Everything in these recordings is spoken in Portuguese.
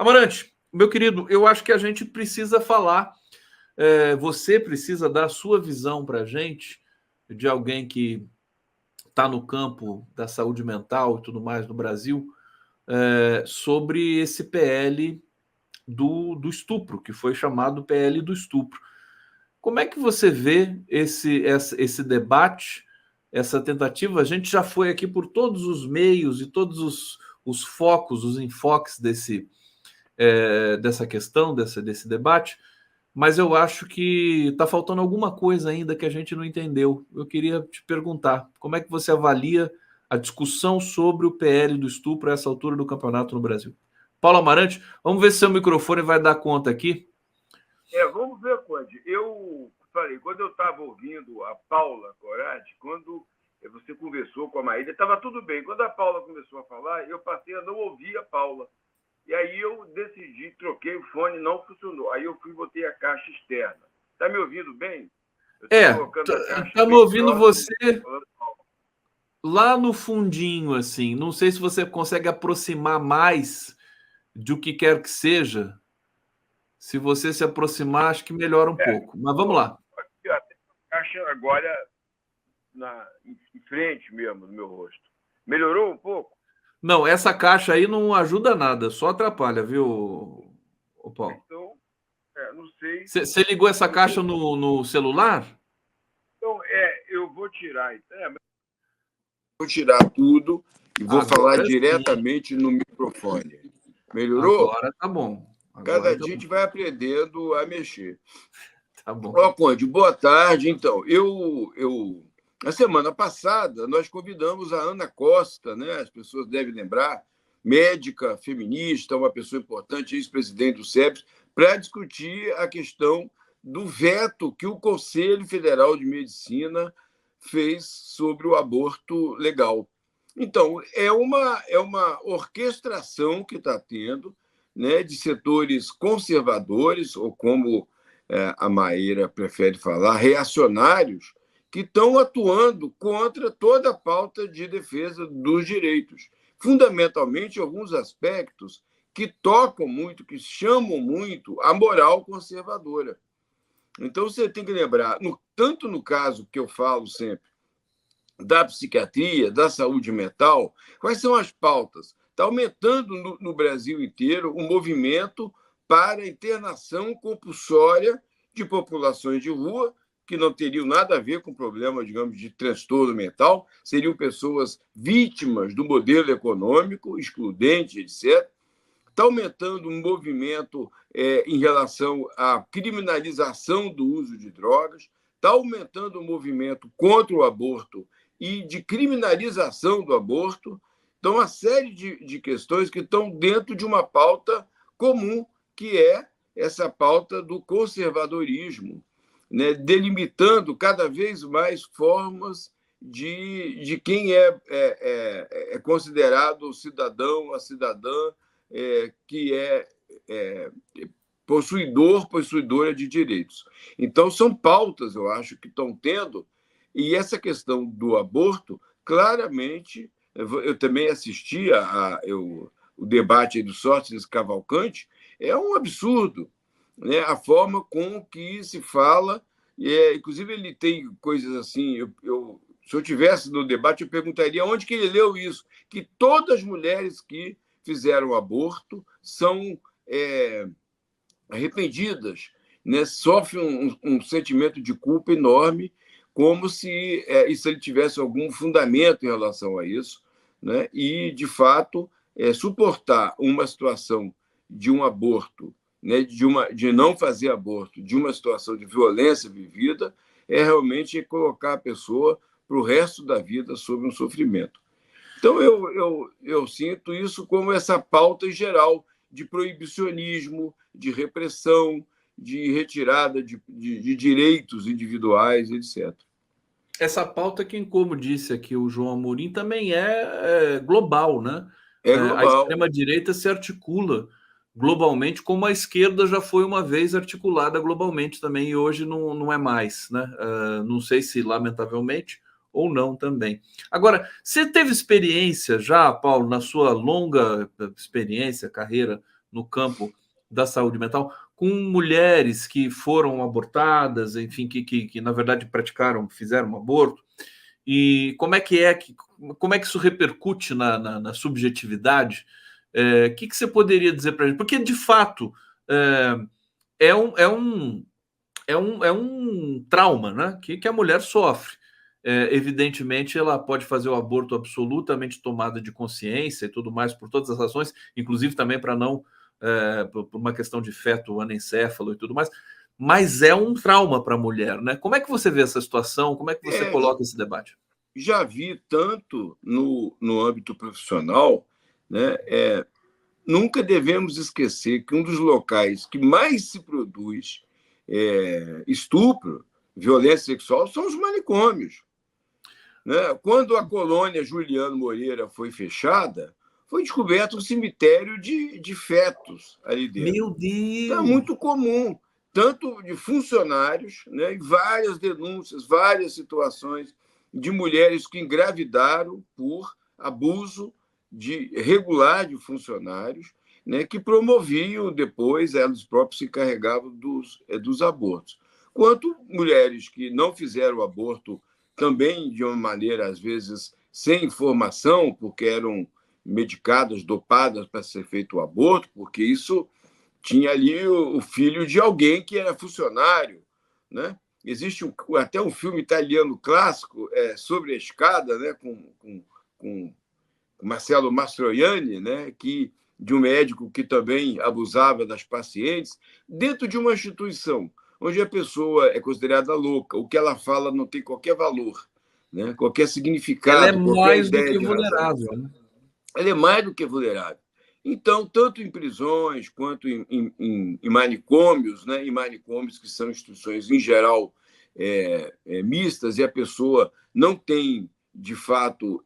Amarante, meu querido, eu acho que a gente precisa falar, você precisa dar a sua visão para a gente, de alguém que está no campo da saúde mental e tudo mais no Brasil, sobre esse PL do estupro, que foi chamado PL do estupro. Como é que você vê esse debate, essa tentativa? A gente já foi aqui por todos os meios e todos os focos, os enfoques dessa questão, desse debate, mas eu acho que está faltando alguma coisa ainda que a gente não entendeu. Eu queria te perguntar, como é que você avalia a discussão sobre o PL do estupro a essa altura do campeonato no Brasil? Paulo Amarante, vamos ver se seu microfone vai dar conta aqui. Vamos ver, Conde. Eu falei, quando eu estava ouvindo a Paula Corati, quando você conversou com a Maíra, estava tudo bem. Quando a Paula começou a falar, eu passei a não ouvir a Paula. E aí eu decidi, troquei o fone, não funcionou. Aí eu fui e botei a caixa externa. Está me ouvindo bem? Estamos ouvindo você lá no fundinho, assim. Não sei se você consegue aproximar mais do que quer que seja. Se você se aproximar, acho que melhora um pouco. Mas vamos lá. Aqui, ó, tem a caixa agora em frente mesmo, no meu rosto. Melhorou um pouco? Não, essa caixa aí não ajuda nada, só atrapalha, viu, Paulo? Então, não sei. Você ligou essa caixa no celular? Então, eu vou tirar. Vou tirar tudo e vou falar diretamente no microfone. Melhorou? Agora tá bom. Cada dia a gente vai aprendendo a mexer. Tá bom. Conde, boa tarde. Então, na semana passada, nós convidamos a Ana Costa, né? As pessoas devem lembrar, médica, feminista, uma pessoa importante, ex-presidente do SEBS, para discutir a questão do veto que o Conselho Federal de Medicina fez sobre o aborto legal. Então, é uma orquestração que está tendo, né, de setores conservadores, ou como a Maíra prefere falar, reacionários, que estão atuando contra toda a pauta de defesa dos direitos. Fundamentalmente, alguns aspectos que tocam muito, que chamam muito a moral conservadora. Então, você tem que lembrar, tanto no caso que eu falo sempre, da psiquiatria, da saúde mental, quais são as pautas? Está aumentando no Brasil inteiro o movimento para a internação compulsória de populações de rua, que não teriam nada a ver com problema, digamos, de transtorno mental, seriam pessoas vítimas do modelo econômico, excludente, etc. Está aumentando um movimento em relação à criminalização do uso de drogas, está aumentando o movimento contra o aborto e de criminalização do aborto. Então, uma série de questões que estão dentro de uma pauta comum, que é essa pauta do conservadorismo, né, delimitando cada vez mais formas de quem é considerado o cidadão, a cidadã, que é possuidora de direitos. Então, são pautas, eu acho, que estão tendo, e essa questão do aborto, claramente, eu também assisti o debate do Sócrates Cavalcante, é um absurdo, né? A forma com que se fala, inclusive ele tem coisas assim, se eu tivesse no debate, eu perguntaria onde que ele leu isso, que todas as mulheres que fizeram aborto são arrependidas, né? Sofrem um sentimento de culpa enorme, como se ele tivesse algum fundamento em relação a isso, né? E, de fato, suportar uma situação de um aborto, né? de não fazer aborto, de uma situação de violência vivida, realmente colocar a pessoa para o resto da vida sob um sofrimento. Então, eu sinto isso como essa pauta geral de proibicionismo, de repressão, de retirada de direitos individuais, etc. Essa pauta que, como disse aqui o João Amorim, também é global, né? Global. A extrema-direita se articula globalmente, como a esquerda já foi uma vez articulada globalmente também, e hoje não é mais, né? Não sei se, lamentavelmente, ou não também. Agora, você teve experiência já, Paulo, na sua longa experiência, carreira no campo da saúde mental, com mulheres que foram abortadas, enfim, que na verdade fizeram um aborto, e como é que isso repercute na subjetividade? Que você poderia dizer para a gente? Porque, de fato, é um trauma, né, que a mulher sofre. Evidentemente, ela pode fazer o aborto absolutamente tomada de consciência e tudo mais, por todas as razões, inclusive também para não, por uma questão de feto anencéfalo e tudo mais, mas é um trauma para a mulher, né? Como é que você vê essa situação? Como é que você coloca esse debate? Já vi tanto no âmbito profissional, né? Nunca devemos esquecer que um dos locais que mais se produz estupro, violência sexual, são os manicômios. Né? Quando a colônia Juliano Moreira foi fechada, foi descoberto um cemitério de fetos ali dentro. Meu Deus! Então, é muito comum, tanto de funcionários, né, e várias denúncias, várias situações de mulheres que engravidaram por abuso regular de funcionários, né, que promoviam depois, elas próprias se encarregavam dos abortos. Quanto mulheres que não fizeram o aborto também de uma maneira, às vezes, sem informação, porque eram medicadas, dopadas para ser feito o aborto, porque isso tinha ali o filho de alguém que era funcionário. Né? Existe até um filme italiano clássico sobre a escada, né, com Marcello Mastroianni, né, de um médico que também abusava das pacientes, dentro de uma instituição onde a pessoa é considerada louca, o que ela fala não tem qualquer valor, né, qualquer significado, ela é qualquer mais do ideia que de razão. vulnerável, né? Ela é mais do que vulnerável. Então, tanto em prisões quanto em manicômios, né, em manicômios que são instituições, em geral, mistas, e a pessoa não tem, de fato,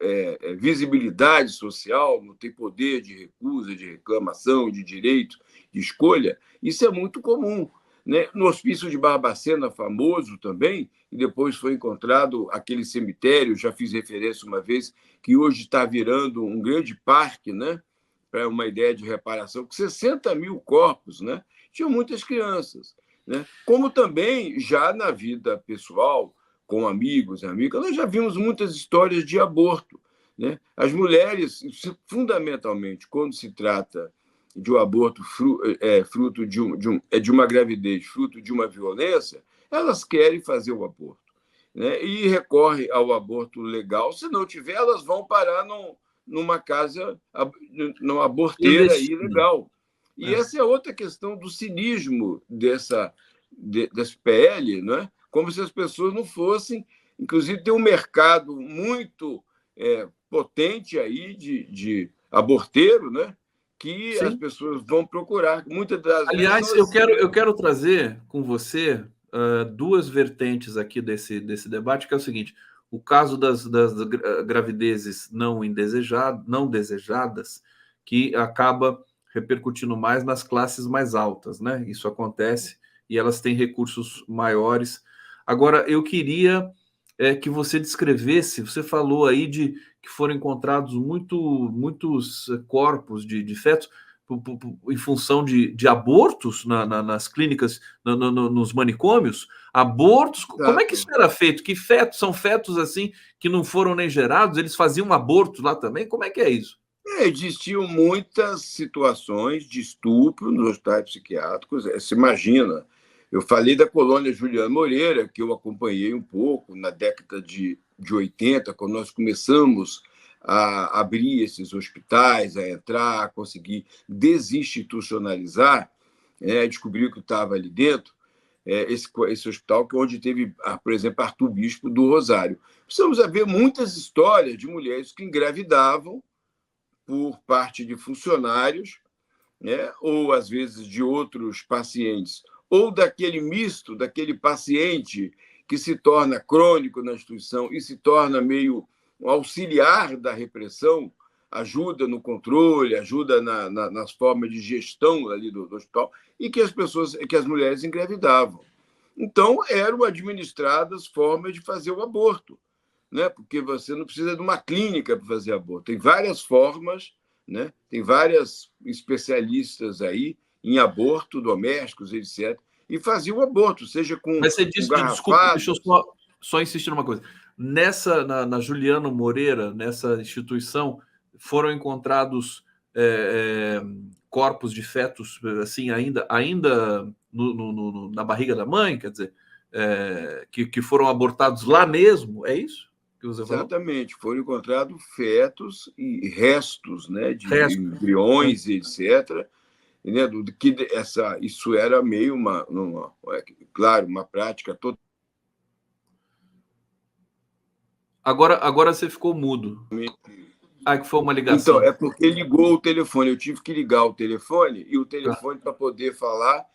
visibilidade social, não tem poder de recusa, de reclamação, de direito, de escolha, isso é muito comum. Né? No Hospício de Barbacena, famoso também, e depois foi encontrado aquele cemitério, já fiz referência uma vez, que hoje está virando um grande parque, né? Para uma ideia de reparação, com 60 mil corpos, né? Tinham muitas crianças. Né? Como também, já na vida pessoal, com amigos e amigas, nós já vimos muitas histórias de aborto. Né? As mulheres, fundamentalmente, quando se trata de um aborto fruto de uma gravidez, fruto de uma violência, elas querem fazer o aborto. Né? E recorrem ao aborto legal. Se não tiver, elas vão parar numa casa, numa aborteira ilegal. E essa é outra questão do cinismo dessa PL, não é? Como se as pessoas não fossem. Inclusive, tem um mercado muito potente aí de aborteiro, né? Que Sim. As pessoas vão procurar. Muitas das Aliás, vezes eu quero trazer com você duas vertentes aqui desse debate, que é o seguinte: o caso das gravidezes não desejadas, que acaba repercutindo mais nas classes mais altas, né? Isso acontece e elas têm recursos maiores. Agora, eu queria que você descrevesse, você falou aí de que foram encontrados muitos corpos de fetos em função de abortos nas clínicas, nos manicômios, abortos. Como é que isso era feito? Que fetos são fetos assim que não foram nem gerados? Eles faziam aborto lá também? Como é que é isso? Existiam muitas situações de estupro nos hospitais psiquiátricos. Se imagina, eu falei da colônia Juliano Moreira, que eu acompanhei um pouco na década de 80, quando nós começamos a abrir esses hospitais, a entrar, a conseguir desinstitucionalizar, descobrir o que estava ali dentro, esse hospital, que é onde teve, por exemplo, Arthur Bispo do Rosário. Precisamos ver muitas histórias de mulheres que engravidavam por parte de funcionários, né, ou às vezes de outros pacientes, ou daquele misto, daquele paciente que se torna crônico na instituição e se torna meio um auxiliar da repressão, ajuda no controle, ajuda nas formas de gestão ali do hospital, e que as mulheres engravidavam. Então, eram administradas formas de fazer o aborto, né? Porque você não precisa de uma clínica para fazer aborto. Tem várias formas, né? Tem várias especialistas aí em aborto domésticos, etc., e faziam o aborto, seja com, Mas você com disse, desculpa, deixa eu garrafadas. só insistir numa coisa. Na Juliano Moreira, nessa instituição, foram encontrados corpos de fetos, assim, ainda na barriga da mãe, quer dizer, que foram abortados lá mesmo, é isso que você falou? Exatamente, foram encontrados fetos e restos, né, de Resto. embriões, etc., né, isso era meio claro, uma prática totalmente. Agora você ficou mudo. Ah, que foi uma Então, ligação. é porque ligou o telefone. Eu tive que ligar o telefone, e o Tá, telefone, para poder falar, tá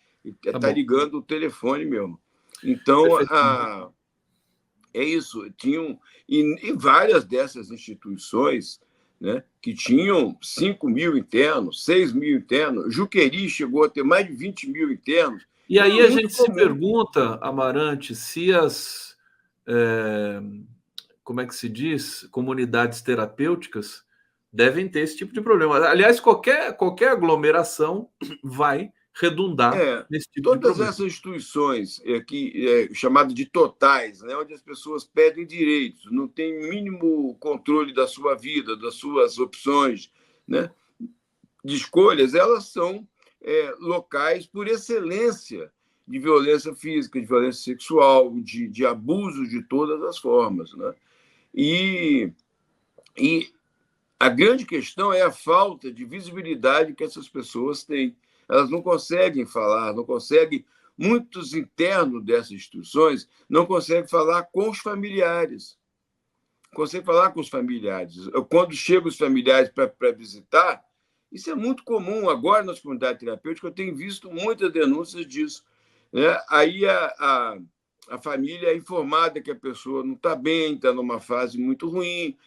está bom. ligando o telefone mesmo. Então, Perfeito. é isso. E várias dessas instituições, né, que tinham 5 mil internos, 6 mil internos. Juqueri chegou a ter mais de 20 mil internos. E Era aí a muito gente se comum. pergunta, Amarante, se como é que se diz, comunidades terapêuticas devem ter esse tipo de problema. Aliás, qualquer aglomeração vai redundar nesse tipo de Todas problema. essas instituições chamadas de totais, né, onde as pessoas pedem direitos, não tem mínimo controle da sua vida, das suas opções, né, de escolhas, elas são locais por excelência de violência física, de violência sexual, de abuso de todas as formas, né? E a grande questão é a falta de visibilidade que essas pessoas têm. Elas não conseguem falar, não conseguem. Muitos internos dessas instituições não conseguem falar com os familiares. Conseguem falar com os familiares. Quando chegam os familiares para visitar, isso é muito comum. Agora, nas comunidades terapêuticas, eu tenho visto muitas denúncias disso, né? Aí a família é informada que a pessoa não está bem, está numa fase muito ruim,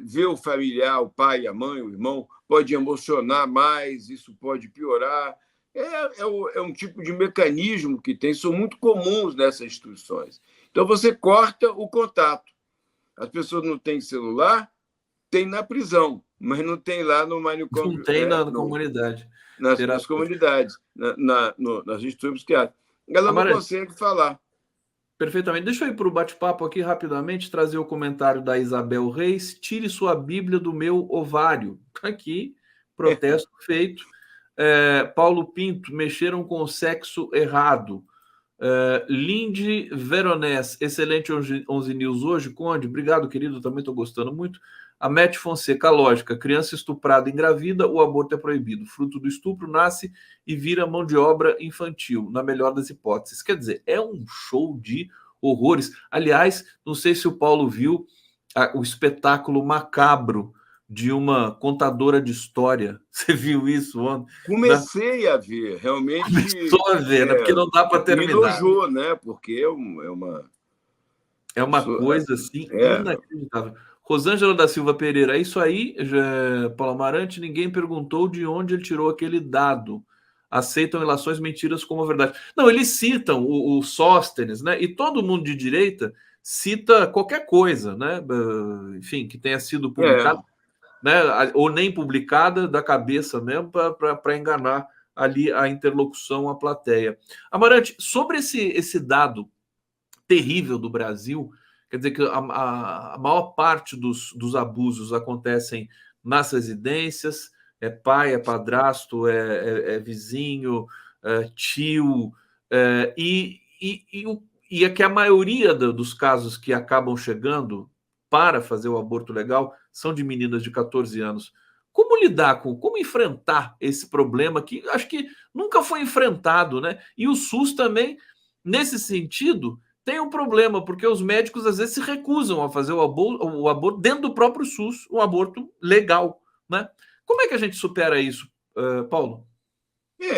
vê o familiar, o pai, a mãe, o irmão, pode emocionar mais, isso pode piorar. É um tipo de mecanismo que tem, são muito comuns nessas instituições. Então, você corta o contato. As pessoas não têm celular, tem na prisão, mas não tem lá no Não manicômio, tem na comunidade nas terapêutica. comunidades, nas instituições psiquiátricas. Ela não Amarante, consegue falar. perfeitamente. Deixa eu ir para o bate-papo aqui rapidamente, trazer o comentário da Isabel Reis. Tire sua Bíblia do meu ovário. Aqui, protesto feito. Paulo Pinto, mexeram com o sexo errado. Lindy Veronese, excelente 11 News hoje. Conde, obrigado, querido, também estou gostando muito. A Matt Fonseca, lógica, criança estuprada engravida, o aborto é proibido. Fruto do estupro nasce e vira mão de obra infantil, na melhor das hipóteses. Quer dizer, é um show de horrores. Aliás, não sei se o Paulo viu o espetáculo macabro de uma contadora de história. Você viu isso ontem? Comecei a ver, realmente. Começou a ver, né? Porque não dá para Me terminar. enojou, né? Porque É uma coisa assim é, inacreditável. Rosângela da Silva Pereira, é isso aí, Paulo Amarante. Ninguém perguntou de onde ele tirou aquele dado. Aceitam relações mentiras como verdade. Não, eles citam o Sóstenes, né? E todo mundo de direita cita qualquer coisa, né? Enfim, que tenha sido publicado, né? Ou nem publicada da cabeça mesmo, para enganar ali a interlocução, a plateia. Amarante, sobre esse dado terrível do Brasil, quer dizer que a maior parte dos abusos acontecem nas residências, é pai, é padrasto, é vizinho, tio, e é que a maioria dos casos que acabam chegando para fazer o aborto legal são de meninas de 14 anos. Como enfrentar esse problema que acho que nunca foi enfrentado, né? E o SUS também, nesse sentido, tem um problema, porque os médicos às vezes se recusam a fazer o aborto dentro do próprio SUS, um aborto legal, né? Como é que a gente supera isso, Paulo?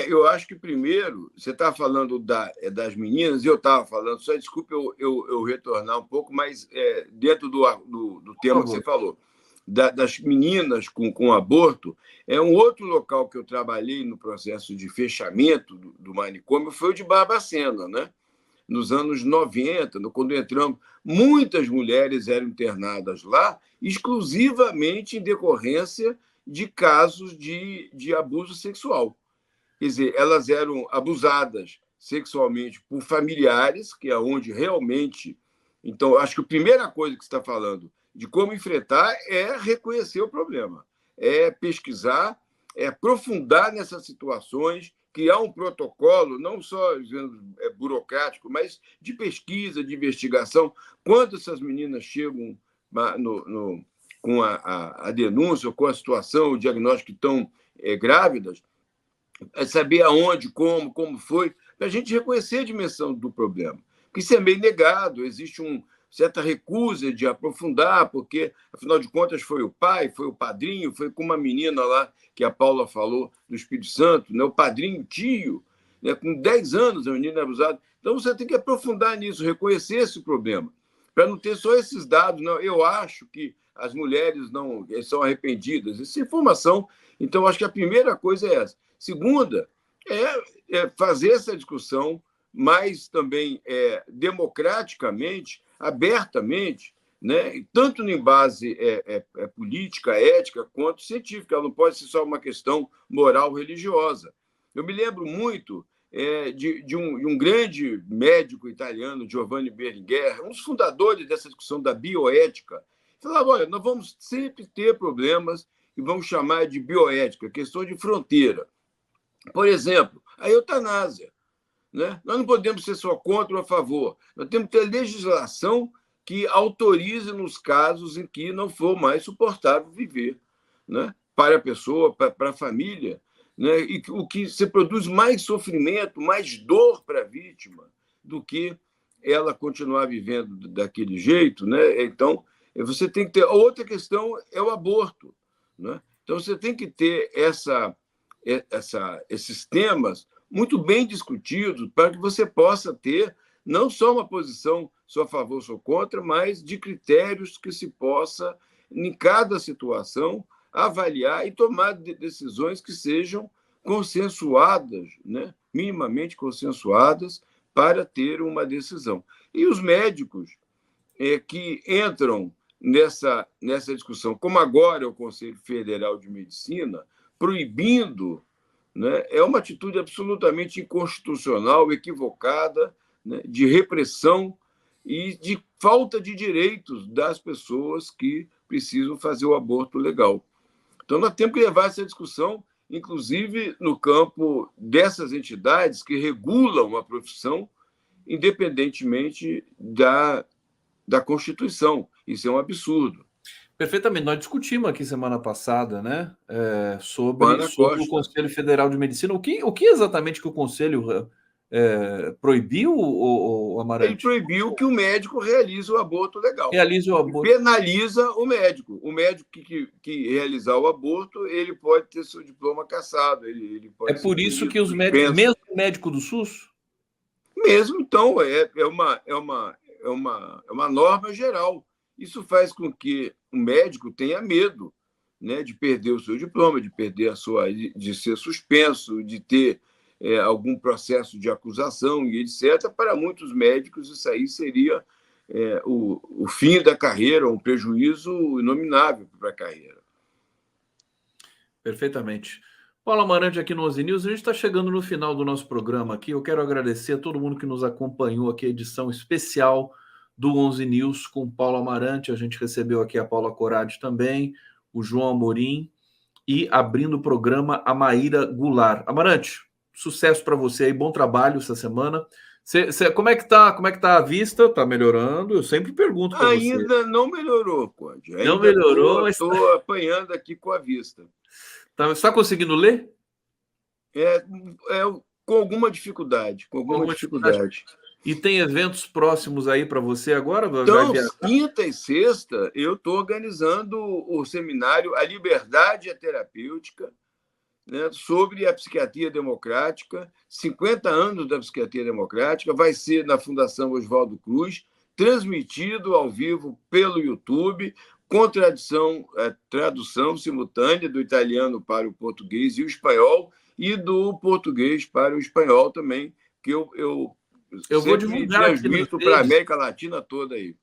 Eu acho que primeiro, você está falando das meninas, e eu estava falando, só desculpe eu retornar um pouco, mas dentro do tema que você falou, das meninas com aborto, um outro local que eu trabalhei no processo de fechamento do manicômio foi o de Barbacena, né? Nos anos 90, quando entramos, muitas mulheres eram internadas lá exclusivamente em decorrência de casos de abuso sexual. Quer dizer, elas eram abusadas sexualmente por familiares, que é onde realmente... Então, acho que a primeira coisa que você está falando de como enfrentar é reconhecer o problema, é pesquisar, é aprofundar nessas situações, criar um protocolo, não só burocrático, mas de pesquisa, de investigação. Quando essas meninas chegam com a denúncia, ou com a situação, o diagnóstico que estão grávidas, é saber aonde, como foi, para a gente reconhecer a dimensão do problema. Porque isso é meio negado, existe uma certa recusa de aprofundar, porque, afinal de contas, foi o pai, foi o padrinho, foi com uma menina lá, que a Paula falou, do Espírito Santo, né? O padrinho, tio, né? Com 10 anos a menina é abusada. Então, você tem que aprofundar nisso, reconhecer esse problema, para não ter só esses dados. Não, eu acho que as mulheres não são arrependidas. Essa informação. Então, acho que a primeira coisa é essa. Segunda, é fazer essa discussão mais também democraticamente, abertamente, né? Tanto em base política, ética, quanto científica. Ela não pode ser só uma questão moral religiosa. Eu me lembro muito de um grande médico italiano, Giovanni Berlinguer, um dos fundadores dessa discussão da bioética. Falava, olha, nós vamos sempre ter problemas e vamos chamar de bioética, questão de fronteira. Por exemplo, a eutanásia. Né? Nós não podemos ser só contra ou a favor. Nós temos que ter legislação que autorize nos casos em que não for mais suportável viver, né? Para a pessoa, para a família, né? E o que se produz mais sofrimento, mais dor para a vítima do que ela continuar vivendo daquele jeito. Né? Então, você tem que ter... Outra questão é o aborto. Né? Então, você tem que ter esses temas muito bem discutidos para que você possa ter não só uma posição só a favor, só contra, mas de critérios que se possa, em cada situação, avaliar e tomar decisões que sejam consensuadas, né? Minimamente consensuadas, para ter uma decisão. E os médicos que entram nessa discussão, como agora é o Conselho Federal de Medicina, proibindo, né, é uma atitude absolutamente inconstitucional, equivocada, né, de repressão e de falta de direitos das pessoas que precisam fazer o aborto legal. Então, nós temos que levar essa discussão, inclusive no campo dessas entidades que regulam a profissão, independentemente da Constituição. Isso é um absurdo. Perfeitamente. Nós discutimos aqui semana passada, né, sobre o Conselho Federal de Medicina. O que exatamente que o Conselho proibiu, o Amarante? Ele proibiu que o médico realize o aborto legal. Realize o aborto. Penaliza o médico. O médico que realizar o aborto, ele pode ter seu diploma cassado. Ele pode por isso que os médicos, mesmo o médico do SUS? Mesmo, então, é uma norma geral. Isso faz com que o médico tenha medo, né, de perder o seu diploma, de perder de ser suspenso, de ter algum processo de acusação e etc. Para muitos médicos, isso aí seria o fim da carreira, um prejuízo inominável para a carreira. Perfeitamente. Paulo Amarante aqui no 11 News. A gente está chegando no final do nosso programa aqui. Eu quero agradecer a todo mundo que nos acompanhou aqui, a edição especial do 11 News com Paulo Amarante. A gente recebeu aqui a Paula Corradi também, o João Amorim e, abrindo o programa, a Maíra Goulart. Amarante, sucesso para você aí, bom trabalho essa semana. Como é que tá a vista? Tá melhorando? Eu sempre pergunto para você. Ainda não melhorou, Conde. Não melhorou, mas estou apanhando aqui com a vista. Você está conseguindo ler? Com alguma dificuldade. E tem eventos próximos aí para você agora? Então, quinta e sexta, eu estou organizando o seminário A Liberdade e a Terapêutica, né, sobre a psiquiatria democrática, 50 anos da psiquiatria democrática, vai ser na Fundação Oswaldo Cruz, transmitido ao vivo pelo YouTube, com tradução simultânea do italiano para o português e o espanhol, e do português para o espanhol também, que eu vou divulgar, transmito para a América Latina toda aí.